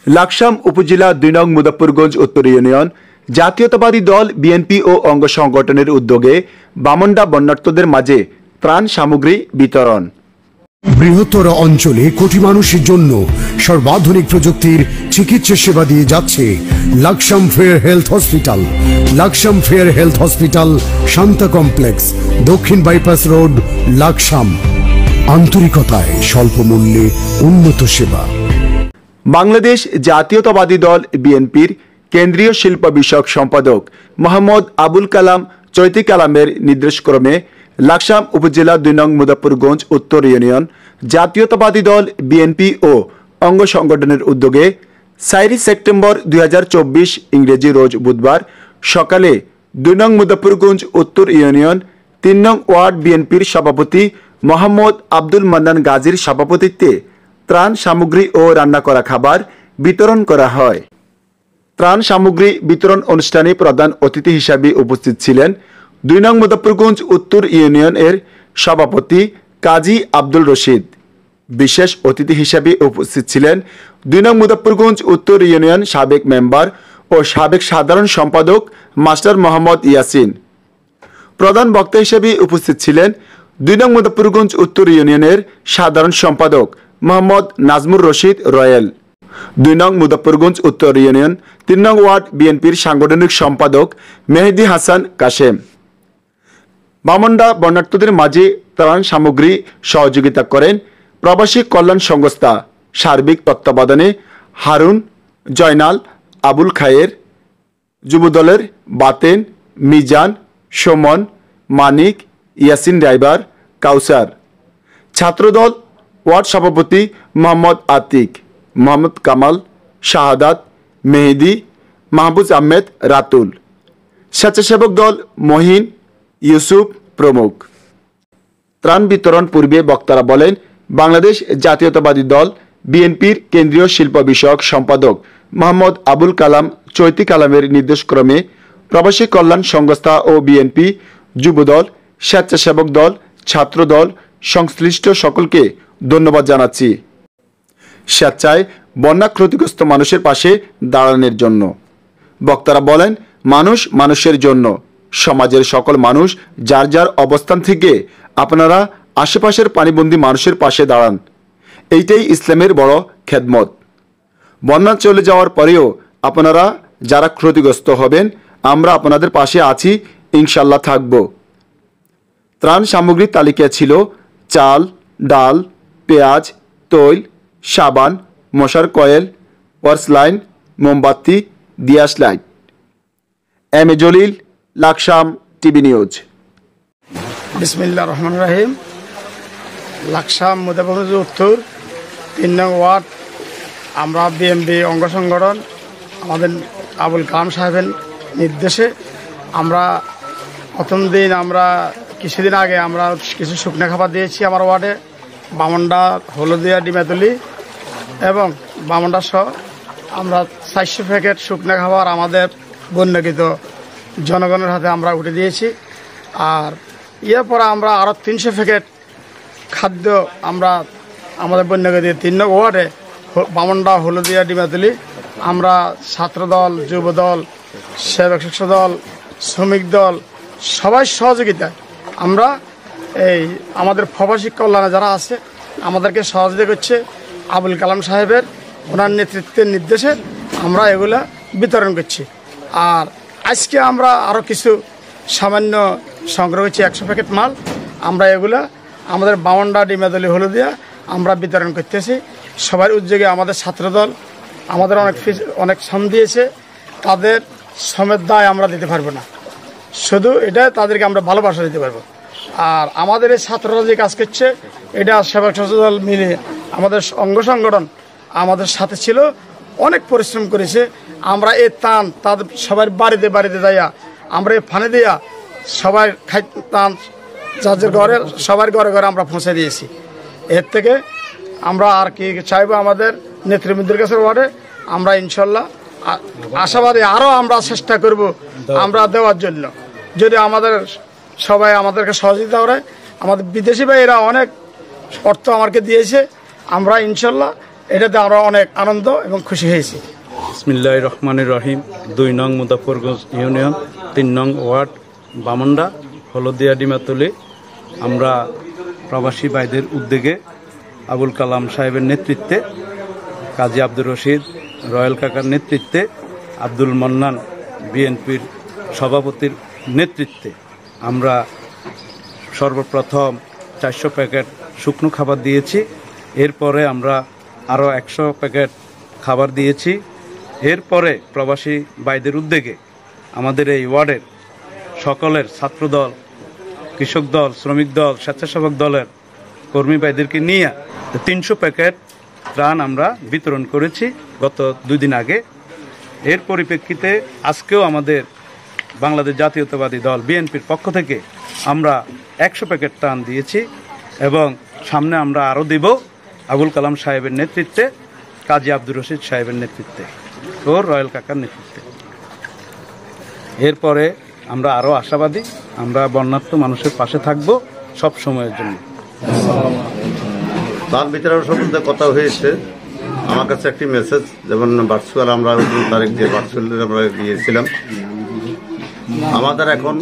লাকসাম উপজেলা ২ নং মুজাফফরগঞ্জ উত্তর ইউনিয়ন জাতীয়তাবাদী দল বিএনপি ও অঙ্গ সংগঠনের উদ্যোগে বামন্ডা বন্যার্তদের মাঝে ত্রাণ সামগ্রী বিতরণ। বৃহত্তর অঞ্চলে কোটি মানুষের জন্য সর্বাধুনিক প্রযুক্তির চিকিৎসা সেবা দিয়ে যাচ্ছে Laksam fair health hospital. Laksam fair health hospital, Shanta complex, দক্ষিণ বাইপাস রোড, লাকসাম। আন্তরিকতায় স্বল্প মূল্যে উন্নত সেবা। বাংলাদেশ জাতীয়তাবাদী দল বিএনপির কেন্দ্রীয় শিল্প বিষয়ক সম্পাদক মোহাম্মদ আবুল কালাম চৈতি কালামের নির্দেশক্রমে লাকসাম উপজেলা ২ নং মুজাফফরগঞ্জ উত্তর ইউনিয়ন জাতীয়তাবাদী দল বিএনপি ও অঙ্গ সংগঠনের উদ্যোগে ৪ সেপ্টেম্বর ২০২৪ ইংরেজি রোজ বুধবার সকালে ২ নং মুজাফফরগঞ্জ উত্তর ইউনিয়ন ৩ নং ওয়ার্ড বিএনপির সভাপতি মোহাম্মদ আব্দুল মান্নান গাজীর সভাপতিত্বে ত্রাণ সামগ্রী ও রান্না করা খাবার বিতরণ করা হয়। ত্রাণ সামগ্রী বিতরণ অনুষ্ঠানে প্রধান অতিথি হিসাবে উপস্থিত ছিলেন ২ নং মুজাফফরগঞ্জ উত্তর ইউনিয়নের সভাপতি কাজী আব্দুল রশিদ। বিশেষ অতিথি হিসাবে উপস্থিত ছিলেন ২ নং মুজাফফরগঞ্জ উত্তর ইউনিয়ন সাবেক মেম্বার ও সাবেক সাধারণ সম্পাদক মাস্টার মোহাম্মদ ইয়াসিন। প্রধান বক্তা হিসেবে উপস্থিত ছিলেন ২ নং মুজাফফরগঞ্জ উত্তর ইউনিয়নের সাধারণ সম্পাদক মোহাম্মদ নাজমুর রশিদ রয়েল, ২ নং মুজাফফরগঞ্জ উত্তর ইউনিয়ন ৩ নং ওয়ার্ড বিএনপির সাংগঠনিক সম্পাদক মেহেদি হাসান কাশেম। বামন্ডা বন্যার্তদের মাঝে ত্রাণ সামগ্রী সহযোগিতা করেন প্রবাসী কল্যাণ সংস্থা, সার্বিক তত্ত্বাবধানে হারুন, জয়নাল, আবুল খায়ের, যুবদলের বাতেন, মিজান, সুমন, মানিক, ইয়াসিন ড্রাইভার, কাউসার। ছাত্রদল ওয়ার্ড সভাপতি মোহাম্মদ আতিক, মোহাম্মদ কামাল, শাহাদাত, মেহেদি, মাহবুজ আহমেদ রাতুল। স্বেচ্ছাসেবক দল মহিন, ইউসুফ প্রমুখ। ত্রাণ বিতরণ পূর্বে বক্তারা বলেন, বাংলাদেশ জাতীয়তাবাদী দল বিএনপির কেন্দ্রীয় শিল্প বিষয়ক সম্পাদক মোহাম্মদ আবুল কালাম চৈতি কালামের নির্দেশক্রমে প্রবাসী কল্যাণ সংস্থা ও বিএনপি, যুবদল, স্বেচ্ছাসেবক দল, ছাত্রদল সংশ্লিষ্ট সকলকে ধন্যবাদ জানাচ্ছি স্বেচ্ছায় বন্যা ক্ষতিগ্রস্ত মানুষের পাশে দাঁড়ানোর জন্য। বক্তারা বলেন, মানুষ মানুষের জন্য, সমাজের সকল মানুষ যার যার অবস্থান থেকে আপনারা আশেপাশের পানিবন্দী মানুষের পাশে দাঁড়ান। এইটাই ইসলামের বড় খেদমত। বন্যা চলে যাওয়ার পরেও আপনারা যারা ক্ষতিগ্রস্ত হবেন, আমরা আপনাদের পাশে আছি, ইনশাল্লাহ থাকব। ত্রাণ সামগ্রীর তালিকা ছিল চাল, ডাল, পেঁয়াজ, তৈল, সাবান, মশার কয়েল, ওয়ার্সলাইন, মোমবাতি, Diaz light. M A Jalil, Laksam TV news. বিসমিল্লাহির রহমানির রহিম। লাকসাম মুজাফফরগঞ্জ উত্তর ৩ নং ওয়ার্ড আমরা বিএনপি অঙ্গ সংগঠন আমাদের আবুল কালাম সাহেবের নির্দেশে আমরা প্রথম দিন কিছুদিন আগে আমরা কিছু শুকনো খাবার দিয়েছি আমার ওয়ার্ডে। বামন্ডা, হলদিয়া, ডিমাতুলি এবং বামন্ডা সহ আমরা ৪০০ প্যাকেট শুকনো খাবার আমাদের বন্যাকৃত জনগণের হাতে আমরা উঠে দিয়েছি। আর পরে আমরা আরও ৩০০ প্যাকেট খাদ্য আমরা আমাদের বন্যাকৃত ৩ নং ওয়ার্ডে বামন্ডা, হলদিয়া, ডিমাতুলি আমরা ছাত্রদল, যুবদল, সেবক শিক্ষক দল, শ্রমিক দল সবাই সহযোগিতায় আমরা এই আমাদের প্রবাসী কল্যাণে যারা আছে আমাদেরকে সহযোগিতা করছে আবুল কালাম সাহেবের ওনার নেতৃত্বের নির্দেশে আমরা এগুলা বিতরণ করছি। আর আজকে আমরা আরও কিছু সামান্য সংগ্রহ করছি ১০০ প্যাকেট মাল। আমরা এগুলা আমাদের বামন্ডা, ডিমাতুলি, হলদিয়া আমরা বিতরণ করতেছি। সবার উদ্যোগে আমাদের ছাত্রদল আমাদের অনেক শ্রম দিয়েছে, তাদের শ্রমের দায় আমরা দিতে পারবো না, শুধু এটা তাদেরকে আমরা ভালোবাসা দিতে পারবো। আর আমাদের এই ছাত্ররা যে কাজ করছে এটা সেবক দল মিলে আমাদের অঙ্গ সংগঠন আমাদের সাথে ছিল, অনেক পরিশ্রম করেছে। আমরা এই টান তাদের সবার বাড়িতে বাড়িতে যাইয়া আমরা এই ফানে দিয়া সবার টান যাদের ঘরে সবার ঘরে ঘরে আমরা পৌঁছে দিয়েছি। এর থেকে আমরা আর কি চাইবো আমাদের নেতৃবৃন্দের কাছে ওয়ার্ডে আমরা ইনশাল্লাহ আশাবাদী আরও আমরা চেষ্টা করব আমরা দেওয়ার জন্য। যদি আমাদের সবাই আমাদেরকে সহযোগিতা করে, আমাদের বিদেশি ভাইয়েরা অনেক অর্থ আমাকে দিয়েছে, আমরা ইনশাল্লাহ এটাতে আমরা অনেক আনন্দ এবং খুশি হয়েছি। বিসমিল্লাহির রহমানির রহিম। 2 নং মুজাফফরগঞ্জ ইউনিয়ন 3 নং ওয়ার্ড বামন্ডা হলদিয়া ডিমাতলি। আমরা প্রবাসী ভাইদের উদ্যোগে আবুল কালাম সাহেবের নেতৃত্বে, কাজী আব্দুর রশিদ রয়্যাল কাকার নেতৃত্বে, আব্দুল মন্নান বিএনপির সভাপতির নেতৃত্বে আমরা সর্বপ্রথম 400 প্যাকেট শুকনো খাবার দিয়েছি। এরপরে আমরা আরও 100 প্যাকেট খাবার দিয়েছি। এরপরে প্রবাসী ভাইদের উদ্যোগে আমাদের এই ওয়ার্ডের সকলের ছাত্রদল, কৃষক দল, শ্রমিক দল, স্বেচ্ছাসেবক দলের কর্মী ভাইদেরকে নিয়ে 300 প্যাকেট ত্রাণ আমরা বিতরণ করেছি গত 2 দিন আগে। এর পরিপ্রেক্ষিতে আজকেও আমাদের বাংলাদেশ জাতীয়তাবাদী দল বিএনপির পক্ষ থেকে আমরা 100 প্যাকেট ত্রাণ দিয়েছি এবং সামনে আমরা আরও দেব আবুল কালাম সাহেবের নেতৃত্বে, কাজী আব্দুর রশিদ সাহেবের নেতৃত্বে ও রয়্যাল কাকার নেতৃত্বে। এরপরে আমরা আরও আশাবাদী, আমরা বন্যার্ত মানুষের পাশে থাকব সব সময়ের জন্য। তার ভিতরে সম্বন্ধে কথা হয়েছে। আমার কাছে একটি মেসেজ, যেমন ভার্চুয়াল আমরা তারিখ যে ভার্চুয়াল আমরা দিয়েছিলাম, আমাদের এখন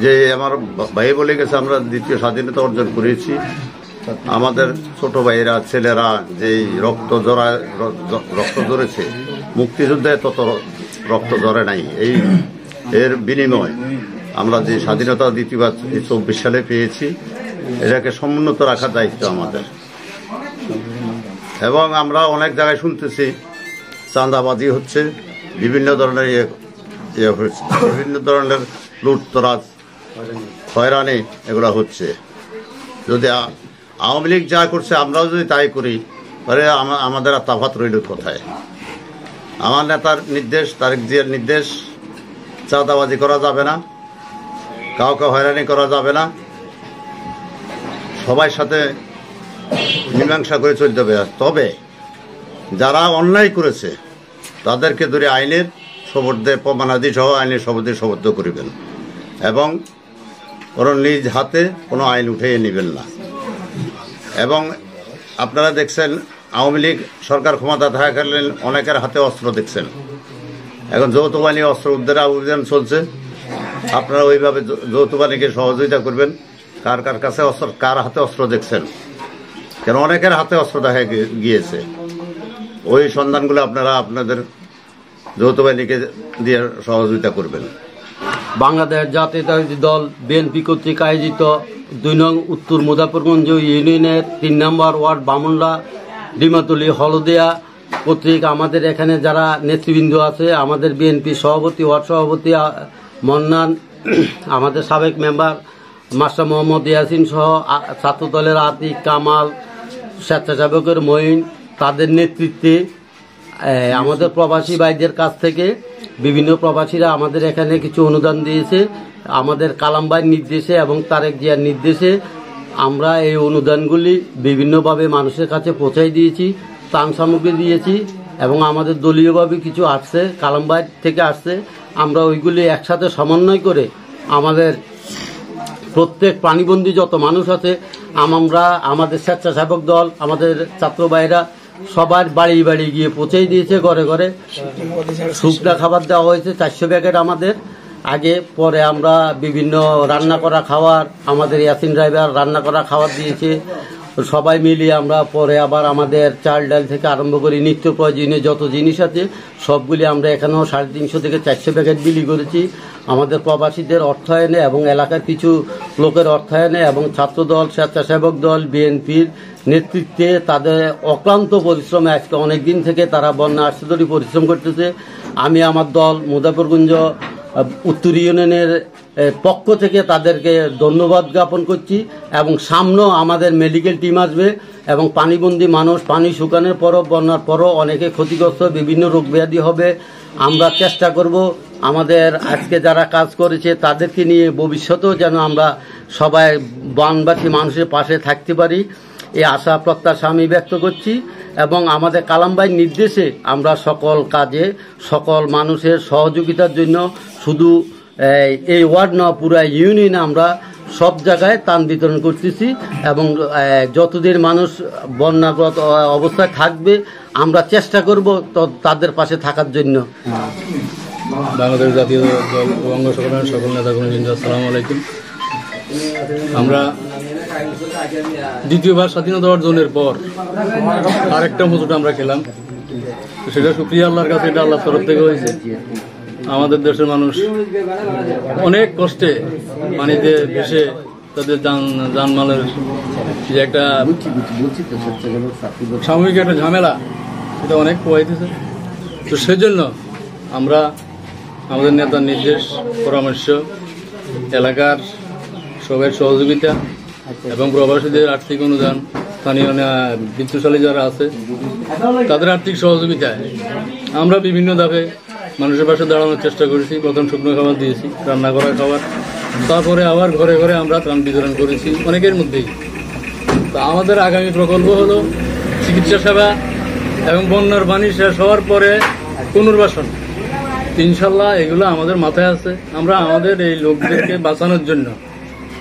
যে আমার ভাই বলে গেছে আমরা দ্বিতীয় স্বাধীনতা অর্জন করেছি। আমাদের ছোট ভাইয়েরা, ছেলেরা যে রক্ত ঝরেছে, মুক্তিযুদ্ধে তত রক্ত ঝরে নাই। এর বিনিময় আমরা যে স্বাধীনতা দ্বিতীয়বার 24 সালে পেয়েছি, এটাকে সমুন্নত রাখার দায়িত্ব আমাদের। এবং আমরা অনেক জায়গায় শুনতেছি চাঁদাবাজি হচ্ছে, বিভিন্ন ধরনের বিভিন্ন ধরনের লুটতরাজ, হয়রানি এগুলো হচ্ছে। যদি আওয়ামী লীগ যা করছে আমরাও যদি তাই করি, তাহলে আমাদের আর তফাৎ রইল কোথায়? আমার নেতার নির্দেশ, তারেক জিয়ার নির্দেশ, চাঁদাবাজি করা যাবে না, কাউকে হয়রানি করা যাবে না, সবার সাথে মীমাংসা করে চলতে হবে। তবে যারা অন্যায় করেছে তাদেরকে ধরে আইনের শপথে প্রমাণাদি সহ আইনের শপথে শপথ করিবেন এবং কোনো নিজ হাতে কোনো আইন উঠিয়ে নেবেন না। এবং আপনারা দেখছেন আওয়ামী লীগ সরকার ক্ষমতা থাকাকালীন অনেকের হাতে অস্ত্র দেখছেন। এখন যৌথ বাহিনী অস্ত্র উদ্ধার অভিযান চলছে। আপনারা ওইভাবে যৌথ বাহিনীকে সহযোগিতা করবেন। কার কার কাছে অস্ত্র, কার হাতে অস্ত্র দেখছেন, কেন অনেকের হাতে অস্ত্র দেখা গিয়েছে। ওই সন্ধানগুলো আপনারা আপনাদের যৌথ বাহিনীকে দিয়ে সহযোগিতা করবেন। বাংলাদেশ জাতীয়তাবাদী দল বিএনপি কর্তৃক আয়োজিত 2 নং উত্তর মুজাফফরগঞ্জ ইউনিয়নের 3 নম্বর ওয়ার্ড বামুন্ডা ডিমাতলি হলদিয়া কর্তৃক আমাদের এখানে যারা নেতৃবৃন্দ আছে, আমাদের বিএনপি সভাপতি, ওয়ার্ড সভাপতি মন্নান, আমাদের সাবেক মেম্বার মাস্টার মোহাম্মদ ইয়াসিন সহ ছাত্র দলের আতিক, কামাল, স্বেচ্ছাসেবকের মঈন, তাদের নেতৃত্বে আমাদের প্রবাসী ভাইদের কাছ থেকে বিভিন্ন প্রবাসীরা আমাদের এখানে কিছু অনুদান দিয়েছে। আমাদের কালাম ভাইয়ের নির্দেশে এবং তারেক জিয়ার নির্দেশে আমরা এই অনুদানগুলি বিভিন্নভাবে মানুষের কাছে পৌঁছাই দিয়েছি, ত্রাণ সামগ্রী দিয়েছি এবং আমাদের দলীয়ভাবে কিছু আসছে, কালাম ভাই থেকে আসছে। আমরা ওইগুলি একসাথে সমন্বয় করে আমাদের প্রত্যেক প্রাণীবন্দী যত মানুষ আছে, আমরা আমাদের স্বেচ্ছাসেবক দল, আমাদের ছাত্র ভাইরা সবার বাড়ি বাড়ি গিয়ে পৌঁছেই দিয়েছে। ঘরে ঘরে শুকনা খাবার দেওয়া হয়েছে 400 প্যাকেট আমাদের আগে। পরে আমরা বিভিন্ন রান্না করা খাবার, আমাদের ইয়াসিন ড্রাইভার রান্না করা খাবার দিয়েছে। সবাই মিলিয়ে আমরা পরে আবার আমাদের চাল ডাল থেকে আরম্ভ করে নিত্য প্রয়োজনীয় যত জিনিস আছে সবগুলি আমরা এখানেও 350 থেকে 400 প্যাকেট বিলি করেছি। আমাদের প্রবাসীদের অর্থায়নে এবং এলাকার কিছু লোকের অর্থায়নে এবং ছাত্রদল, স্বেচ্ছাসেবক দল, বিএনপির নেতৃত্বে তাদের অক্লান্ত পরিশ্রমে আজকে অনেক দিন থেকে তারা বন্যা আশ্রয়ী পরিশ্রম করতেছে। আমি আমার দল মুজাফফরগঞ্জ উত্তর ইউনিয়নের পক্ষ থেকে তাদেরকে ধন্যবাদ জ্ঞাপন করছি। এবং সামনেও আমাদের মেডিকেল টিম আসবে এবং পানিবন্দী মানুষ, পানি শুকানোর পরও, বন্যার পরও অনেকে ক্ষতিগ্রস্ত, বিভিন্ন রোগ ব্যাধি হবে। আমরা চেষ্টা করব আমাদের আজকে যারা কাজ করেছে তাদেরকে নিয়ে ভবিষ্যতেও যেন আমরা সবাই বানবাসী মানুষের পাশে থাকতে পারি, এই আশা প্রত্যাশা আমি ব্যক্ত করছি। এবং আমাদের কালাম ভাইয়ের নির্দেশে আমরা সকল কাজে সকল মানুষের সহযোগিতার জন্য শুধু এই ওয়ার্ড না, পুরো ইউনিয়নে আমরা সব জায়গায় ত্রাণ বিতরণ করতেছি এবং যতদিন মানুষ বন্যাগ্রস্ত অবস্থায় থাকবে আমরা চেষ্টা করব তাদের পাশে থাকার জন্য। বাংলাদেশ জাতীয় দল ও অঙ্গ সংগঠনের সকল নেতাকর্মীবৃন্দ, আসসালামু আলাইকুম। আমরা দ্বিতীয়বার স্বাধীনতা অর্জনের পর আরেকটা মজুট আমরা খেলাম, সেটা শুকরিয়া আল্লাহর কাছে, এটা আল্লাহর তরফ থেকে হয়েছে। আমাদের দেশের মানুষ অনেক কষ্টে পানিতে ভেসে তাদের জানমালের যে একটা সাময়িক একটা ঝামেলা, সেটা অনেক পোয়াইতেছে। তো সেজন্য আমরা আমাদের নেতার নির্দেশ, পরামর্শ, এলাকার সবের সহযোগিতা এবং প্রবাসীদের আর্থিক অনুদান, স্থানীয় বিত্তশালী যারা আছে তাদের আর্থিক সহযোগিতায় আমরা বিভিন্ন ধাপে মানুষের পাশে দাঁড়ানোর চেষ্টা করেছি। প্রথম শুকনো খাবার দিয়েছি, রান্না করা খাবার, তারপরে আবার ঘরে ঘরে আমরা ত্রাণ বিতরণ করেছি অনেকের মধ্যেই। তো আমাদের আগামী প্রকল্প হলো চিকিৎসা সেবা এবং বন্যার পানি শেষ হওয়ার পরে পুনর্বাসন। ইনশাল্লাহ এগুলো আমাদের মাথায় আছে। আমরা আমাদের এই লোকদেরকে বাঁচানোর জন্য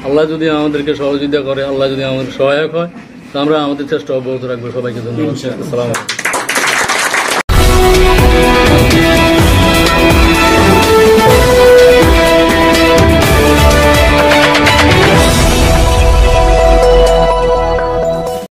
আল্লাহ যদি আমাদেরকে সহযোগিতা করে, আল্লাহ যদি আমাদের সহায়ক হয়, তো আমরা আমাদের চেষ্টা অব্যাহত রাখবো। সবাইকে ধন্যবাদ। আসসালামু আলাইকুম।